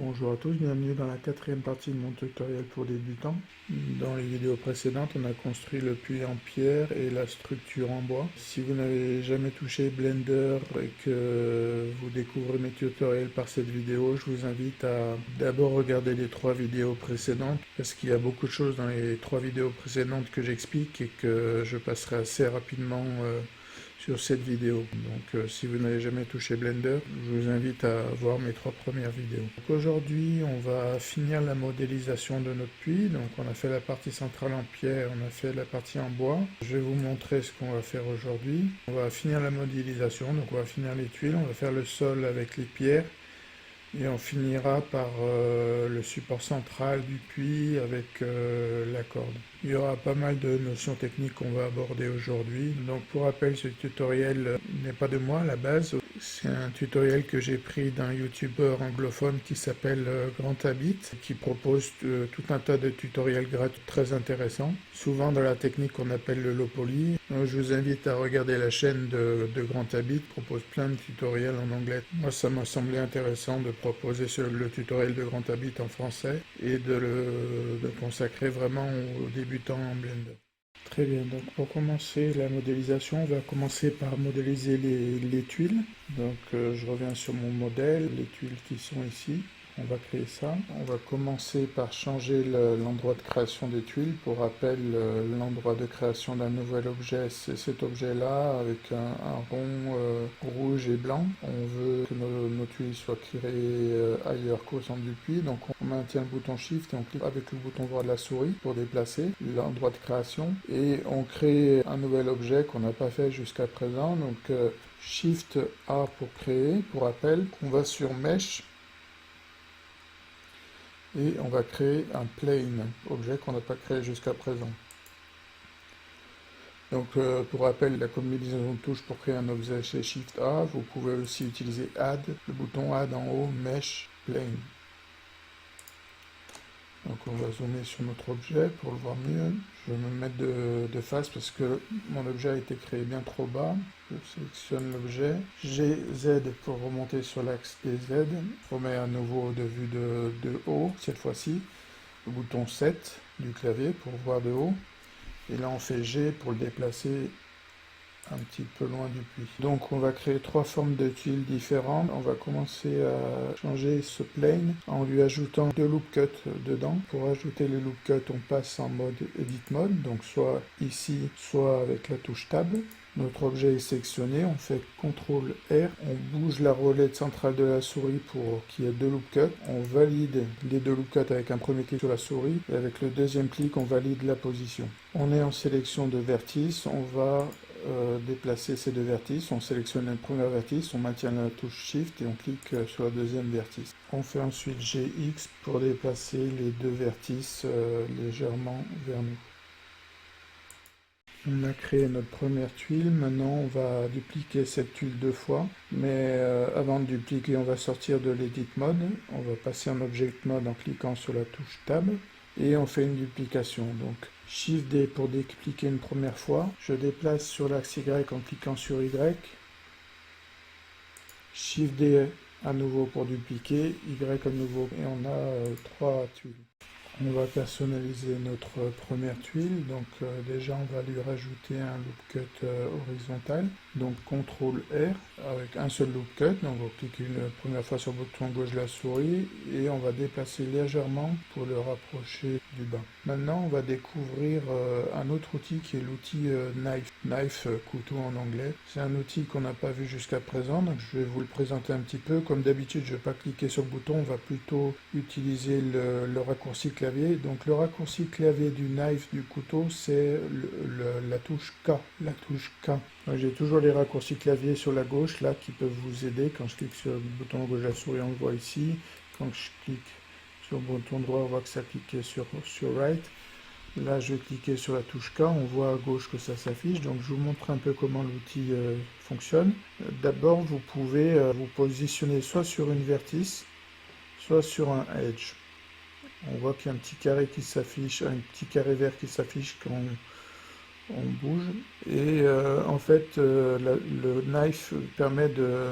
Bonjour à tous, bienvenue dans la quatrième partie de mon tutoriel pour débutants. Dans les vidéos précédentes, on a construit le puits en pierre et la structure en bois. Si vous n'avez jamais touché Blender et que vous découvrez mes tutoriels par cette vidéo, je vous invite à d'abord regarder les 3 vidéos précédentes parce qu'il y a beaucoup de choses dans les 3 vidéos précédentes que j'explique et que je passerai assez rapidement sur cette vidéo. Donc si vous n'avez jamais touché Blender, je vous invite à voir mes 3 premières vidéos. Aujourd'hui on va finir la modélisation de notre puits. Donc on a fait la partie centrale en pierre, on a fait la partie en bois. Je vais vous montrer ce qu'on va faire aujourd'hui. On va finir la modélisation, donc on va finir les tuiles, on va faire le sol avec les pierres. Et on finira par le support central du puits avec la corde. Il y aura pas mal de notions techniques qu'on va aborder aujourd'hui. Donc pour rappel, ce tutoriel n'est pas de moi à la base. C'est un tutoriel que j'ai pris d'un youtubeur anglophone qui s'appelle Grand Habit, qui propose tout un tas de tutoriels gratuits très intéressants, souvent dans la technique qu'on appelle le low poly. Donc je vous invite à regarder la chaîne de Grand Habit, qui propose plein de tutoriels en anglais. Moi ça m'a semblé intéressant de proposer le tutoriel de Grand Habit en français et de le consacrer vraiment aux débutants en Blender. Très bien, donc pour commencer la modélisation, on va commencer par modéliser les tuiles. Donc je reviens sur mon modèle, les tuiles qui sont ici. On va créer ça. On va commencer par changer l'endroit de création des tuiles. Pour rappel, l'endroit de création d'un nouvel objet, c'est cet objet-là avec un rond rouge et blanc. On veut que nos tuiles soient créées ailleurs qu'au centre du puits. Donc on maintient le bouton Shift et on clique avec le bouton droit de la souris pour déplacer l'endroit de création. Et on crée un nouvel objet qu'on n'a pas fait jusqu'à présent. Donc Shift A pour créer. Pour rappel, on va sur Mesh. Et on va créer un plane, objet qu'on n'a pas créé jusqu'à présent. Donc pour rappel, la combinaison de touches pour créer un objet c'est Shift A. Vous pouvez aussi utiliser Add, le bouton Add en haut, Mesh, Plane. Donc on va zoomer sur notre objet pour le voir mieux. Je vais me mettre de face parce que mon objet a été créé bien trop bas. Je sélectionne l'objet. GZ pour remonter sur l'axe des Z. Je remets à nouveau de vue de haut, cette fois-ci. Le bouton 7 du clavier pour voir de haut. Et là on fait G pour le déplacer un petit peu loin du puits. Donc on va créer 3 formes de tuiles différentes. On va commencer à changer ce plane en lui ajoutant 2 loop cuts dedans. Pour ajouter les loop cuts, on passe en mode edit mode, donc soit ici, soit avec la touche tab. Notre objet est sélectionné, on fait CTRL R, on bouge la roulette centrale de la souris pour qu'il y ait 2 loop cuts. On valide les 2 loop cuts avec un premier clic sur la souris et avec le deuxième clic, on valide la position. On est en sélection de vertices, on va déplacer ces 2 vertices, on sélectionne le premier vertice, on maintient la touche Shift et on clique sur le deuxième vertice. On fait ensuite GX pour déplacer les 2 vertices légèrement vers nous. On a créé notre première tuile, maintenant on va dupliquer cette tuile 2 fois, mais avant de dupliquer on va sortir de l'Edit Mode, on va passer en Object Mode en cliquant sur la touche Tab, et on fait une duplication. Donc Shift D pour dépliquer une première fois, je déplace sur l'axe Y en cliquant sur Y, Shift D à nouveau pour dupliquer, Y à nouveau, et on a 3 tuiles. On va personnaliser notre première tuile, donc déjà on va lui rajouter un loop cut horizontal, donc CTRL R avec un seul loop cut, donc on clique une première fois sur le bouton gauche de la souris et on va déplacer légèrement pour le rapprocher du bas. Maintenant on va découvrir un autre outil qui est l'outil Knife, couteau en anglais. C'est un outil qu'on n'a pas vu jusqu'à présent, donc je vais vous le présenter un petit peu. Comme d'habitude je ne vais pas cliquer sur le bouton, on va plutôt utiliser le raccourci clavier. Donc le raccourci clavier du knife, du couteau, c'est la touche K. La touche K. J'ai toujours les raccourcis clavier sur la gauche là qui peuvent vous aider. Quand je clique sur le bouton gauche de la souris, on le voit ici. Quand je clique sur le bouton droit, on voit que ça clique sur right. Là je vais cliquer sur la touche K, on voit à gauche que ça s'affiche. Donc je vous montre un peu comment l'outil fonctionne. D'abord vous pouvez vous positionner soit sur une vertice, soit sur un edge. On voit qu'il y a un petit carré qui s'affiche, un petit carré vert qui s'affiche quand on bouge. Et en fait, le knife permet de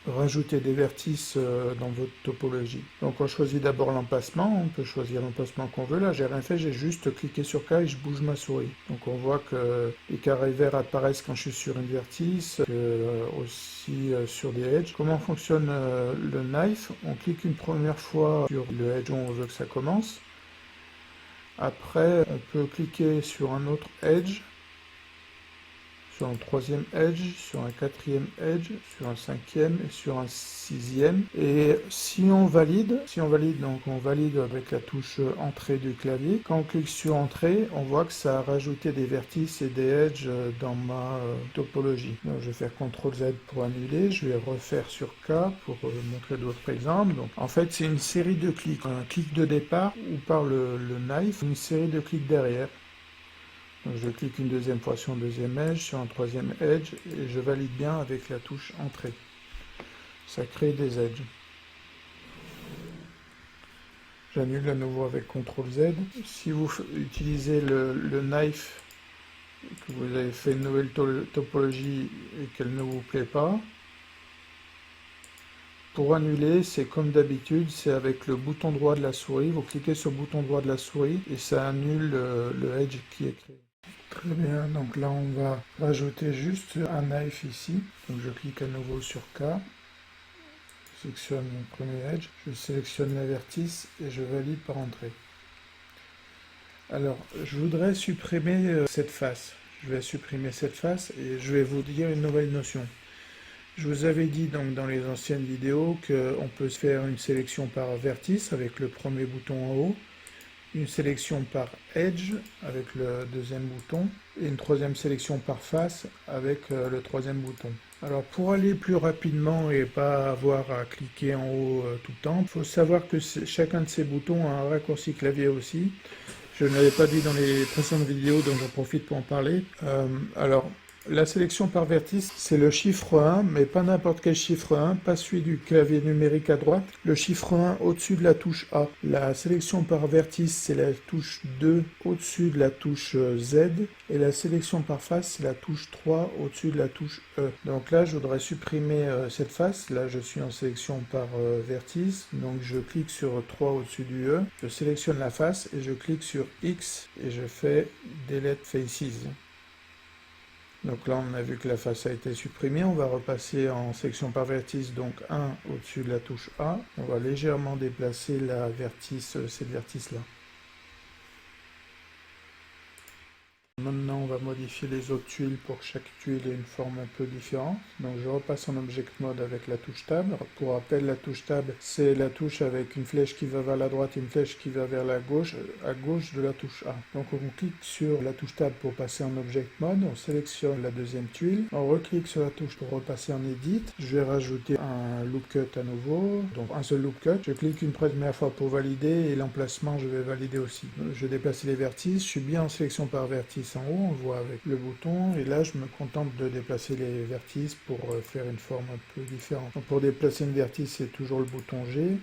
rajouter des vertices dans votre topologie. Donc on choisit d'abord l'emplacement, on peut choisir l'emplacement qu'on veut. Là, j'ai rien fait, j'ai juste cliqué sur K et je bouge ma souris. Donc on voit que les carrés verts apparaissent quand je suis sur une vertice, aussi sur des edges. Comment fonctionne le knife? On clique une première fois sur le edge où on veut que ça commence. Après, on peut cliquer sur un autre edge, sur un troisième edge, sur un quatrième edge, sur un cinquième et sur un sixième. Et si on valide, donc on valide avec la touche entrée du clavier. Quand on clique sur entrée, on voit que ça a rajouté des vertices et des edges dans ma topologie. Donc je vais faire CTRL Z pour annuler, je vais refaire sur K pour montrer d'autres exemples. Donc en fait c'est une série de clics, un clic de départ ou par le knife, une série de clics derrière. Donc je clique une deuxième fois sur un deuxième edge, sur un troisième edge, et je valide bien avec la touche entrée. Ça crée des edges. J'annule à nouveau avec CTRL Z. Si vous utilisez le knife, que vous avez fait une nouvelle topologie et qu'elle ne vous plaît pas, pour annuler, c'est comme d'habitude, c'est avec le bouton droit de la souris. Vous cliquez sur le bouton droit de la souris et ça annule le edge qui est créé. Très bien, donc là on va rajouter juste un knife ici. Donc je clique à nouveau sur K, je sélectionne mon premier edge, je sélectionne la vertice et je valide par entrée. Alors je voudrais supprimer cette face. Je vais supprimer cette face et je vais vous dire une nouvelle notion. Je vous avais dit donc dans les anciennes vidéos qu'on peut se faire une sélection par vertice avec le premier bouton en haut, une sélection par edge avec le deuxième bouton et une troisième sélection par face avec le troisième bouton. Alors pour aller plus rapidement et pas avoir à cliquer en haut tout le temps, il faut savoir que chacun de ces boutons a un raccourci clavier aussi. Je ne l'avais pas dit dans les précédentes vidéos, donc j'en profite pour en parler. Alors, la sélection par vertice, c'est le chiffre 1, mais pas n'importe quel chiffre 1, pas celui du clavier numérique à droite. Le chiffre 1 au-dessus de la touche A. La sélection par vertice, c'est la touche 2 au-dessus de la touche Z. Et la sélection par face, c'est la touche 3 au-dessus de la touche E. Donc là, je voudrais supprimer cette face. Là, je suis en sélection par vertice. Donc je clique sur 3 au-dessus du E. Je sélectionne la face et je clique sur X et je fais Delete Faces. Donc là, on a vu que la face a été supprimée. On va repasser en sélection par vertice, donc 1 au-dessus de la touche A. On va légèrement déplacer la vertice, cette vertice-là. Maintenant, on va modifier les autres tuiles pour que chaque tuile ait une forme un peu différente. Donc, je repasse en Object Mode avec la touche Tab. Pour rappel, la touche Tab, c'est la touche avec une flèche qui va vers la droite et une flèche qui va vers la gauche, à gauche de la touche A. Donc, on clique sur la touche Tab pour passer en Object Mode. On sélectionne la deuxième tuile. On reclique sur la touche pour repasser en Edit. Je vais rajouter un Loop Cut à nouveau. Donc, un seul Loop Cut. Je clique une première fois pour valider et l'emplacement, je vais valider aussi. Je vais déplacer les vertices. Je suis bien en sélection par vertice en haut, on voit avec le bouton, et là je me contente de déplacer les vertices pour faire une forme un peu différente. Donc pour déplacer une vertice, c'est toujours le bouton G.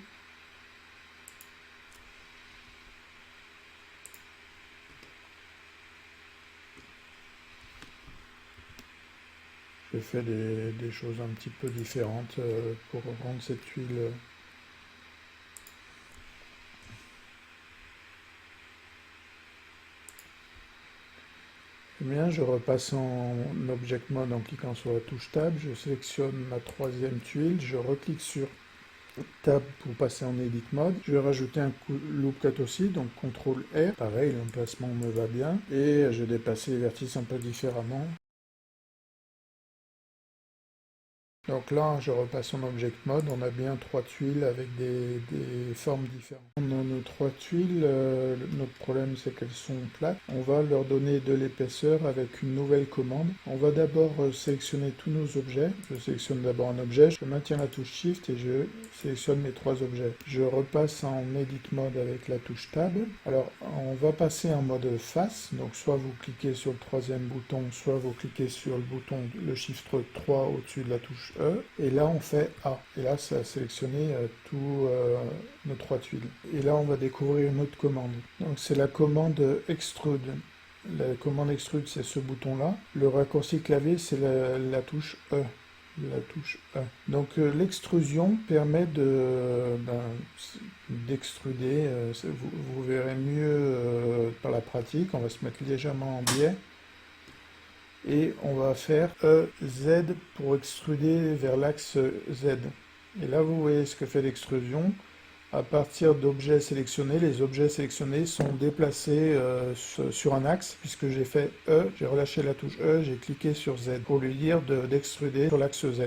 Je fais des choses un petit peu différentes pour rendre cette tuile. Bien, je repasse en Object Mode en cliquant sur la touche Tab, je sélectionne ma troisième tuile, je reclique sur Tab pour passer en Edit Mode. Je vais rajouter un Loop Cut aussi, donc CTRL R, pareil, l'emplacement me va bien, et je vais déplacer les vertices un peu différemment. Donc là, je repasse en Object Mode, on a bien trois tuiles avec des formes différentes. On a nos trois tuiles, notre problème c'est qu'elles sont plates. On va leur donner de l'épaisseur avec une nouvelle commande. On va d'abord sélectionner tous nos objets. Je sélectionne d'abord un objet, je maintiens la touche Shift et je sélectionne mes trois objets. Je repasse en Edit Mode avec la touche Tab. Alors, on va passer en mode face, donc soit vous cliquez sur le troisième bouton, soit vous cliquez sur le bouton, le chiffre 3 au-dessus de la touche E, et là on fait A, et là ça a sélectionné tous nos trois tuiles. Et là on va découvrir une autre commande, donc c'est la commande Extrude. La commande extrude, c'est ce bouton-là. Le raccourci clavier, c'est la touche E. La touche E. Donc l'extrusion permet d'extruder. Vous verrez mieux par la pratique. On va se mettre légèrement en biais. Et on va faire EZ pour extruder vers l'axe Z. Et là, vous voyez ce que fait l'extrusion. À partir d'objets sélectionnés, les objets sélectionnés sont déplacés sur un axe, puisque j'ai fait E, j'ai relâché la touche E, j'ai cliqué sur Z pour lui dire d'extruder sur l'axe Z.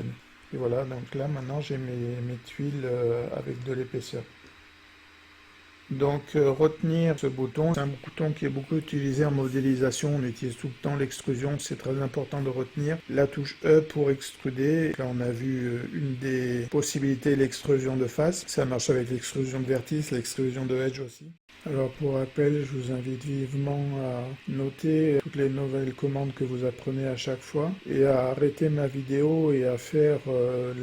Et voilà, donc là maintenant j'ai mes tuiles avec de l'épaisseur. Donc retenir ce bouton, c'est un bouton qui est beaucoup utilisé en modélisation, on utilise tout le temps l'extrusion, c'est très important de retenir. La touche E pour extruder, là on a vu une des possibilités, l'extrusion de face, ça marche avec l'extrusion de vertice, l'extrusion de edge aussi. Alors pour rappel, je vous invite vivement à noter toutes les nouvelles commandes que vous apprenez à chaque fois et à arrêter ma vidéo et à faire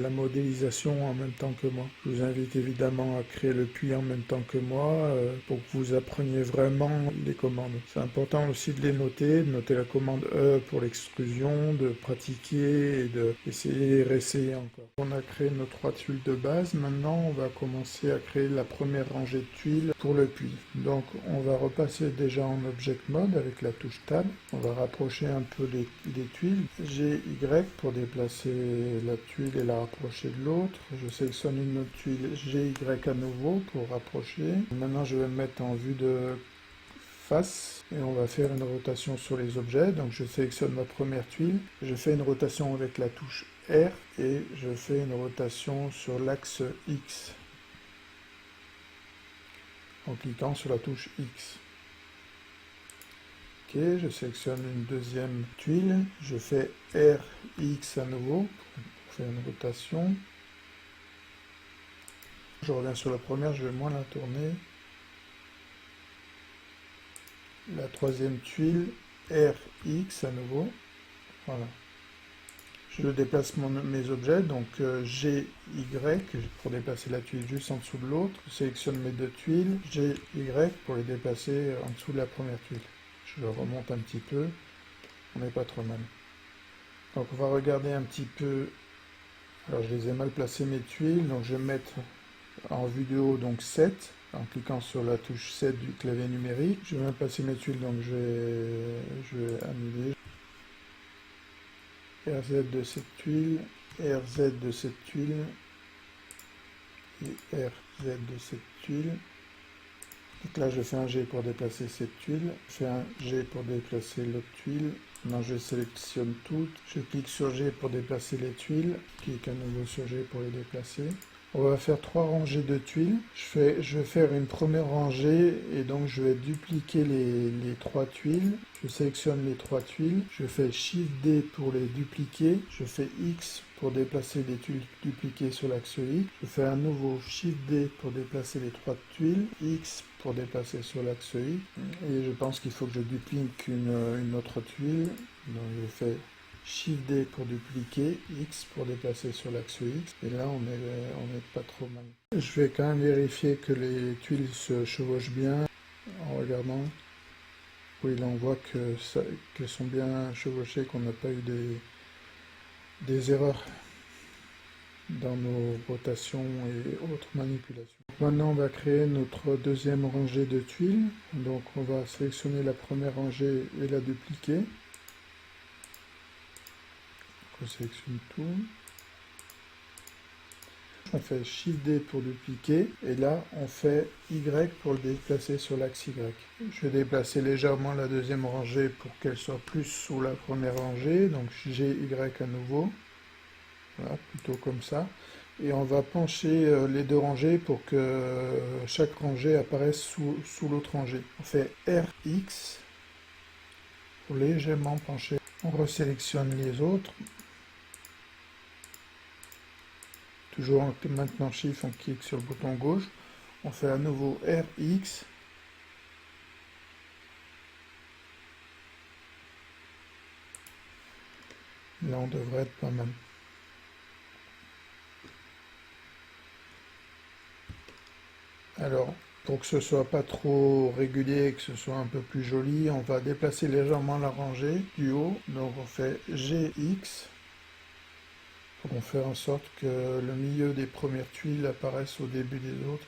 la modélisation en même temps que moi. Je vous invite évidemment à créer le puits en même temps que moi pour que vous appreniez vraiment les commandes. C'est important aussi de les noter, de noter la commande E pour l'extrusion, de pratiquer et d'essayer et réessayer encore. On a créé nos 3 tuiles de base, maintenant on va commencer à créer la première rangée de tuiles pour le puits. Donc on va repasser déjà en Object Mode avec la touche Tab. On va rapprocher un peu les tuiles. GY pour déplacer la tuile et la rapprocher de l'autre. Je sélectionne une autre tuile GY à nouveau pour rapprocher. Maintenant je vais me mettre en vue de face et on va faire une rotation sur les objets. Donc je sélectionne ma première tuile. Je fais une rotation avec la touche R et je fais une rotation sur l'axe X en cliquant sur la touche X. Ok, je sélectionne une deuxième tuile, je fais RX à nouveau pour faire une rotation. Je reviens sur la première, je vais moins la tourner. La troisième tuile, RX à nouveau. Voilà. Je déplace mes objets, donc GY pour déplacer la tuile juste en dessous de l'autre. Je sélectionne mes deux tuiles, GY pour les déplacer en dessous de la première tuile. Je le remonte un petit peu, on n'est pas trop mal. Donc on va regarder un petit peu. Alors je les ai mal placées mes tuiles, donc je vais mettre en vue de haut donc 7, en cliquant sur la touche 7 du clavier numérique. Je vais mal placer mes tuiles, donc je vais annuler. RZ de cette tuile, RZ de cette tuile, et RZ de cette tuile. Donc là je fais un G pour déplacer cette tuile, je fais un G pour déplacer l'autre tuile. Maintenant je sélectionne toutes, je clique sur G pour déplacer les tuiles, je clique à nouveau sur G pour les déplacer. On va faire 3 rangées de tuiles. Je vais faire une première rangée et donc je vais dupliquer les 3 tuiles. Je sélectionne les 3 tuiles, je fais Shift D pour les dupliquer, je fais X pour déplacer les tuiles dupliquées sur l'axe X, je fais un nouveau Shift D pour déplacer les 3 tuiles, X pour déplacer sur l'axe X, et je pense qu'il faut que je duplique une autre tuile, donc je fais Shift D pour dupliquer, X pour déplacer sur l'axe X, et là on est pas trop mal. Je vais quand même vérifier que les tuiles se chevauchent bien en regardant. Oui, là on voit qu'elles sont bien chevauchées, qu'on n'a pas eu des erreurs dans nos rotations et autres manipulations. Maintenant on va créer notre deuxième rangée de tuiles. Donc on va sélectionner la première rangée et la dupliquer. On sélectionne tout. On fait Shift D pour dupliquer et là on fait Y pour le déplacer sur l'axe Y. Je vais déplacer légèrement la deuxième rangée pour qu'elle soit plus sous la première rangée, donc GY à nouveau, voilà, plutôt comme ça. Et on va pencher les deux rangées pour que chaque rangée apparaisse sous l'autre rangée. On fait RX pour légèrement pencher. On resélectionne les autres. Toujours en maintenant Shift, on clique sur le bouton gauche. On fait à nouveau RX. Là, on devrait être pas mal. Alors, Pour que ce soit pas trop régulier, que ce soit un peu plus joli, on va déplacer légèrement la rangée du haut. Donc on fait GX pour faire en sorte que le milieu des premières tuiles apparaisse au début des autres.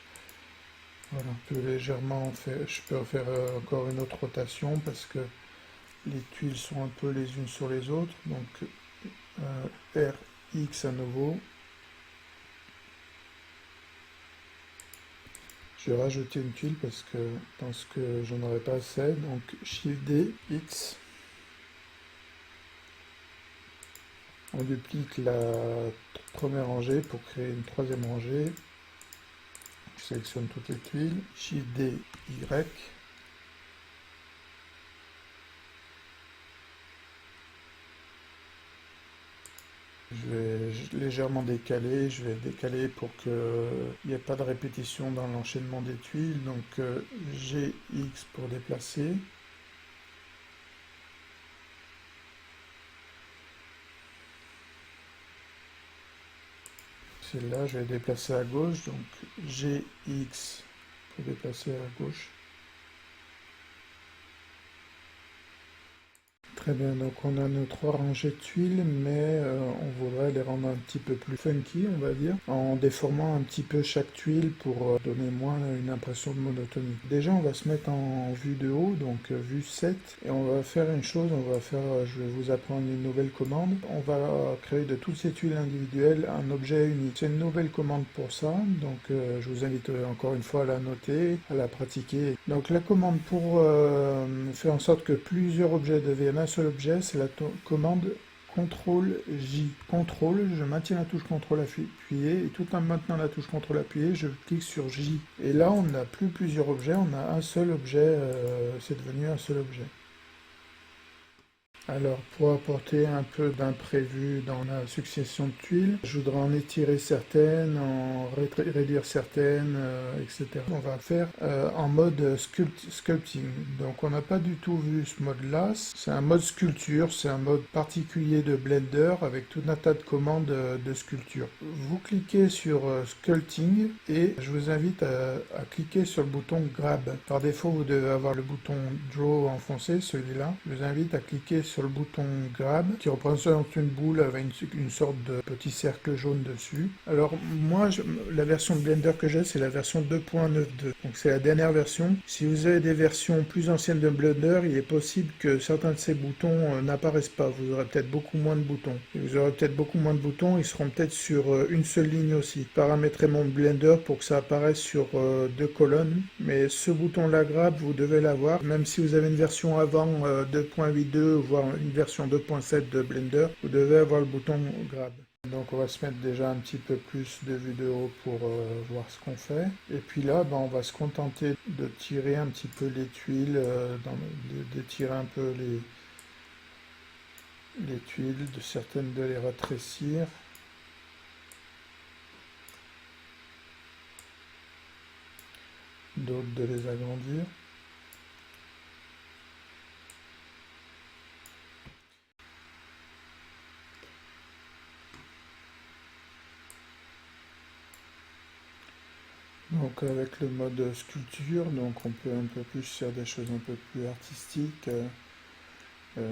Voilà, un peu légèrement, je peux faire encore une autre rotation parce que les tuiles sont un peu les unes sur les autres. Donc RX à nouveau. Je vais rajouter une tuile parce que je pense que j'en aurai pas assez. Donc Shift D, X. On duplique la première rangée pour créer une troisième rangée. Je sélectionne toutes les tuiles. Shift D, Y. Je vais légèrement décaler. Je vais décaler pour qu'il n'y ait pas de répétition dans l'enchaînement des tuiles. Donc GX pour déplacer. Celle-là, je vais déplacer à gauche, donc GX pour déplacer à gauche. Très bien, donc on a nos trois rangées de tuiles, mais on voudrait les rendre un petit peu plus funky, on va dire, en déformant un petit peu chaque tuile pour donner moins une impression de monotonie. Déjà, on va se mettre en vue de haut, donc vue 7, et on va faire une chose, je vais vous apprendre une nouvelle commande. On va créer de toutes ces tuiles individuelles un objet unique. C'est une nouvelle commande pour ça, donc je vous invite encore une fois à la noter, à la pratiquer. Donc la commande pour faire en sorte que plusieurs objets deviennent un seul objet, c'est la commande CTRL-J. CTRL, je maintiens la touche CTRL appuyée, et tout en maintenant la touche CTRL appuyée, je clique sur J. Et là, on n'a plus plusieurs objets, on a un seul objet, c'est devenu un seul objet. Alors, pour apporter un peu d'imprévu dans la succession de tuiles, je voudrais en étirer certaines, en réduire certaines, etc. On va faire en mode sculpting. Donc, on n'a pas du tout vu ce mode-là. C'est un mode sculpture, c'est un mode particulier de Blender avec tout un tas de commandes de sculpture. Vous cliquez sur Sculpting et je vous invite à cliquer sur le bouton Grab. Par défaut, vous devez avoir le bouton Draw enfoncé, celui-là. Je vous invite à cliquer sur le bouton Grab, qui représente une boule avec une sorte de petit cercle jaune dessus. Alors moi, la version de Blender que j'ai, c'est la version 2.92. Donc c'est la dernière version. Si vous avez des versions plus anciennes de Blender, il est possible que certains de ces boutons n'apparaissent pas. Vous aurez peut-être beaucoup moins de boutons. Et vous aurez peut-être beaucoup moins de boutons, ils seront peut-être sur une seule ligne aussi. Paramétrer mon Blender pour que ça apparaisse sur deux colonnes. Mais ce bouton-là Grab, vous devez l'avoir. Même si vous avez une version avant 2.82, voire une version 2.7 de Blender, vous devez avoir le bouton Grab. Donc on va se mettre déjà un petit peu plus de vue de haut pour voir ce qu'on fait. Et puis là, on va se contenter de tirer un petit peu les tuiles, d'étirer un peu les tuiles, de certaines de les rétrécir. D'autres de les agrandir. Donc avec le mode sculpture, donc on peut un peu plus faire des choses un peu plus artistiques. On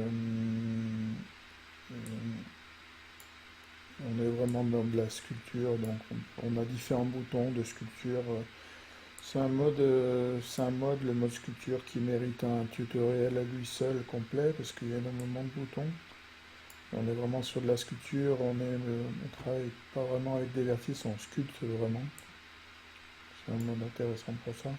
est vraiment dans de la sculpture, donc on a différents boutons de sculpture. C'est un mode, le mode sculpture, qui mérite un tutoriel à lui seul complet parce qu'il y a énormément de boutons. On est vraiment sur de la sculpture, on travaille pas vraiment avec des vertices, on sculpte vraiment. C'est un mode intéressant pour ça.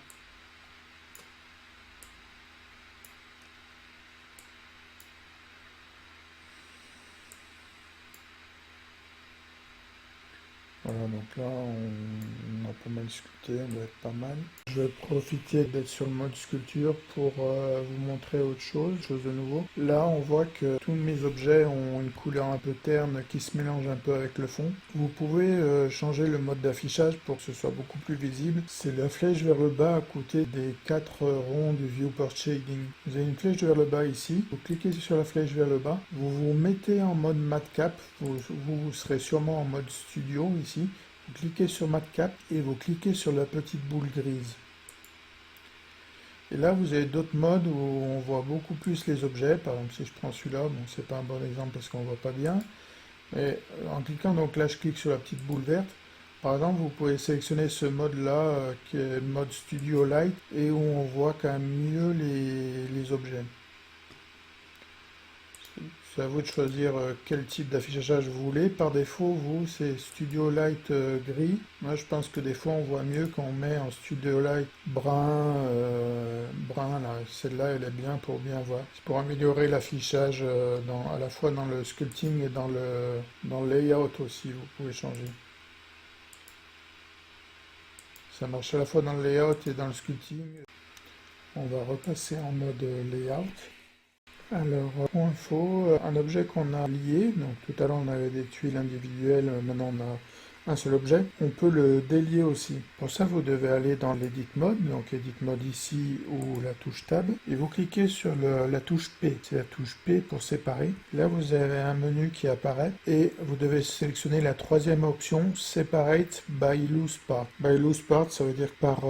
Voilà, donc là on a pas mal sculpté, on doit être pas mal. Je vais profiter d'être sur le mode sculpture pour vous montrer autre chose de nouveau. Là on voit que tous mes objets ont une couleur un peu terne qui se mélange un peu avec le fond. Vous pouvez changer le mode d'affichage pour que ce soit beaucoup plus visible. C'est la flèche vers le bas à côté des 4 ronds du Viewport Shading. Vous avez une flèche vers le bas ici, vous cliquez sur la flèche vers le bas, vous vous mettez en mode matcap, vous serez sûrement en mode studio ici. Vous cliquez sur Matcap et vous cliquez sur la petite boule grise. Et là, vous avez d'autres modes où on voit beaucoup plus les objets. Par exemple, si je prends celui-là, bon, c'est pas un bon exemple parce qu'on voit pas bien. Mais en cliquant, donc là, je clique sur la petite boule verte. Par exemple, vous pouvez sélectionner ce mode-là, qui est le mode Studio Light, et où on voit quand même mieux les objets. C'est à vous de choisir quel type d'affichage vous voulez. Par défaut, vous, c'est Studio Light gris. Moi, je pense que des fois, on voit mieux quand on met en Studio Light brun, brun là. Celle-là, elle est bien pour bien voir. C'est pour améliorer l'affichage à la fois dans le sculpting et dans le layout aussi, vous pouvez changer. Ça marche à la fois dans le layout et dans le sculpting. On va repasser en mode layout. Alors, pour info, un objet qu'on a lié, donc tout à l'heure on avait des tuiles individuelles, maintenant on a un seul objet, on peut le délier aussi. Pour ça, vous devez aller dans l'Edit Mode, donc Edit Mode ici ou la touche Tab, et vous cliquez sur la touche P, c'est la touche P pour séparer. Là, vous avez un menu qui apparaît et vous devez sélectionner la troisième option, Separate by Loose Part. By Loose Part, ça veut dire par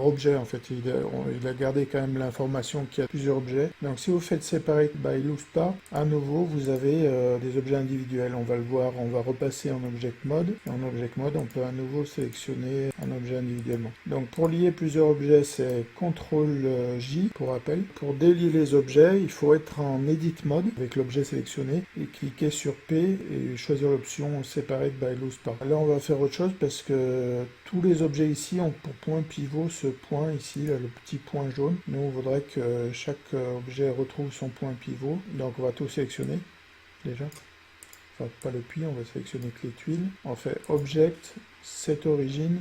objet en fait. Il a gardé quand même l'information qu'il y a plusieurs objets. Donc si vous faites Separate by Loose Part, à nouveau, vous avez des objets individuels. On va le voir, on va repasser en Object Mode. Et en Object Mode, on peut à nouveau sélectionner un objet individuellement. Donc pour lier plusieurs objets, c'est CTRL J pour rappel. Pour délier les objets, il faut être en Edit Mode avec l'objet sélectionné et cliquer sur P et choisir l'option Separate by Loose Part. Là, on va faire autre chose parce que tous les objets ici ont pour point pivot ce point ici, là, le petit point jaune. Nous, on voudrait que chaque objet retrouve son point pivot. Donc on va tout sélectionner déjà. Enfin, pas le puits, on va sélectionner que les tuiles. On fait Object, Set Origin,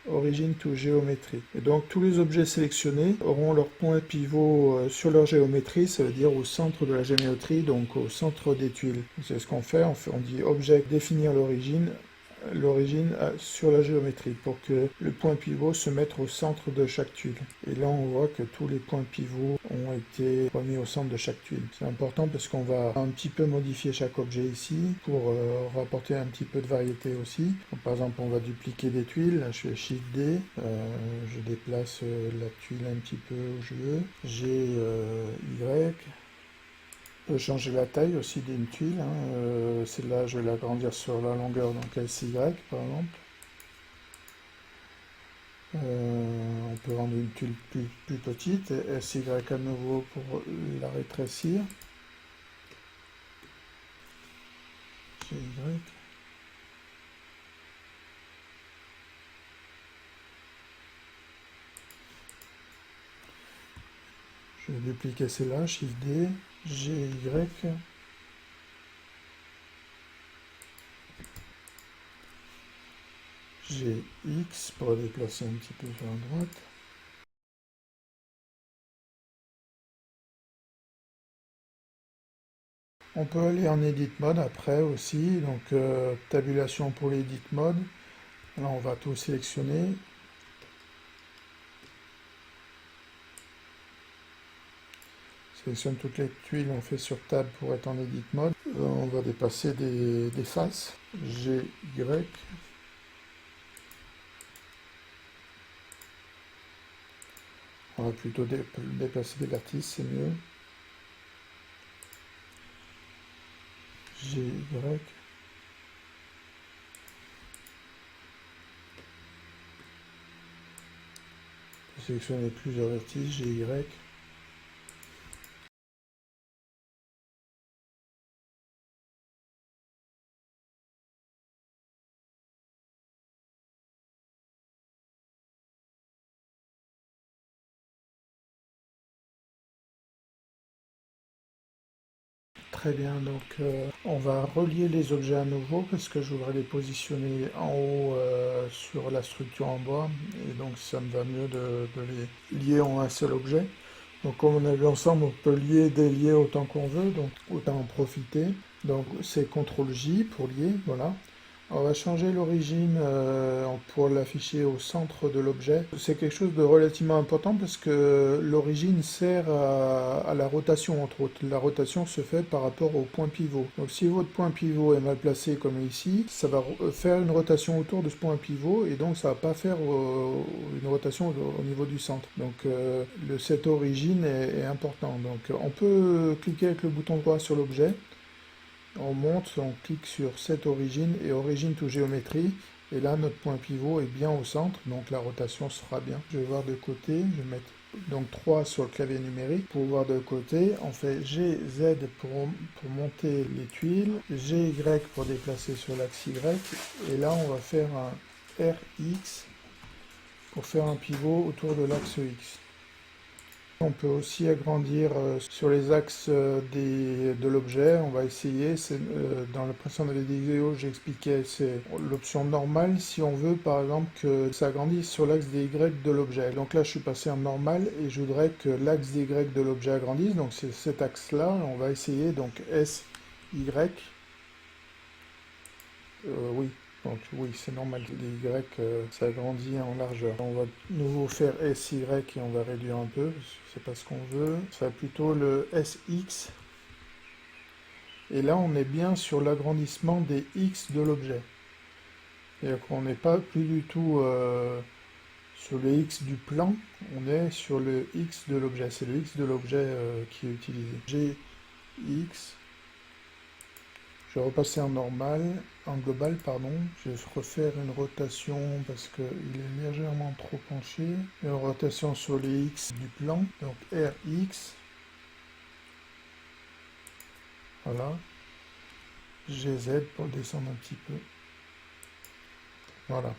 Origin to Geometry. Et donc tous les objets sélectionnés auront leur point pivot sur leur géométrie, ça veut dire au centre de la géométrie, donc au centre des tuiles. C'est ce qu'on fait, on dit Object, définir l'origine sur la géométrie pour que le point pivot se mette au centre de chaque tuile. Et là on voit que tous les points pivots ont été remis au centre de chaque tuile. C'est important parce qu'on va un petit peu modifier chaque objet ici pour rapporter un petit peu de variété aussi. Donc, par exemple, on va dupliquer des tuiles. Là, je fais Shift D, je déplace la tuile un petit peu où je veux. J'ai Y. Je peux changer la taille aussi d'une tuile. Celle-là, je vais l'agrandir sur la longueur, donc SY par exemple. On peut rendre une tuile plus petite, et SY à nouveau pour la rétrécir. GY. Je vais dupliquer celle-là, Shift D, GY. GX pour déplacer un petit peu sur la droite. On peut aller en Edit Mode après aussi, donc tabulation pour l'Edit Mode. Là, on va tout sélectionner. Sélectionne toutes les tuiles, on fait sur Tab pour être en Edit Mode. On va dépasser des faces. GY. On va plutôt déplacer des vertices, c'est mieux. GY. Sélectionner plusieurs vertices, GY. Très bien, donc on va relier les objets à nouveau parce que je voudrais les positionner en haut sur la structure en bois et donc ça me va mieux de les lier en un seul objet. Donc comme on a vu ensemble, on peut lier, délier autant qu'on veut, donc autant en profiter. Donc c'est CTRL J pour lier, voilà. On va changer l'origine pour l'afficher au centre de l'objet. C'est quelque chose de relativement important parce que l'origine sert à la rotation, entre autres. La rotation se fait par rapport au point pivot. Donc si votre point pivot est mal placé comme ici, ça va faire une rotation autour de ce point pivot et donc ça va pas faire une rotation au niveau du centre. Donc cette origine est important. Donc on peut cliquer avec le bouton droit sur l'objet. On monte, on clique sur cette origine et origine to géométrie. Et là, notre point pivot est bien au centre, donc la rotation sera bien. Je vais voir de côté, je vais mettre donc 3 sur le clavier numérique. Pour voir de côté, on fait GZ pour monter les tuiles, GY pour déplacer sur l'axe Y. Et là, on va faire un RX pour faire un pivot autour de l'axe X. On peut aussi agrandir sur les axes de l'objet. On va essayer. Dans la précédente vidéo, j'expliquais, c'est l'option normale si on veut par exemple que ça agrandisse sur l'axe des Y de l'objet. Donc là, je suis passé en normal et je voudrais que l'axe des Y de l'objet agrandisse. Donc c'est cet axe-là. On va essayer. Donc SY. Oui. Donc oui, c'est normal, les Y, ça grandit en largeur. On va de nouveau faire SY et on va réduire un peu, parce que c'est pas ce qu'on veut. Ça va plutôt le SX. Et là, on est bien sur l'agrandissement des X de l'objet. C'est-à-dire qu'on n'est pas plus du tout sur le X du plan, on est sur le X de l'objet. C'est le X de l'objet qui est utilisé. GX. Je vais repasser en normal, en global, pardon. Je vais refaire une rotation parce qu'il est légèrement trop penché. Une rotation sur les X du plan, donc RX. Voilà. GZ pour descendre un petit peu. Voilà.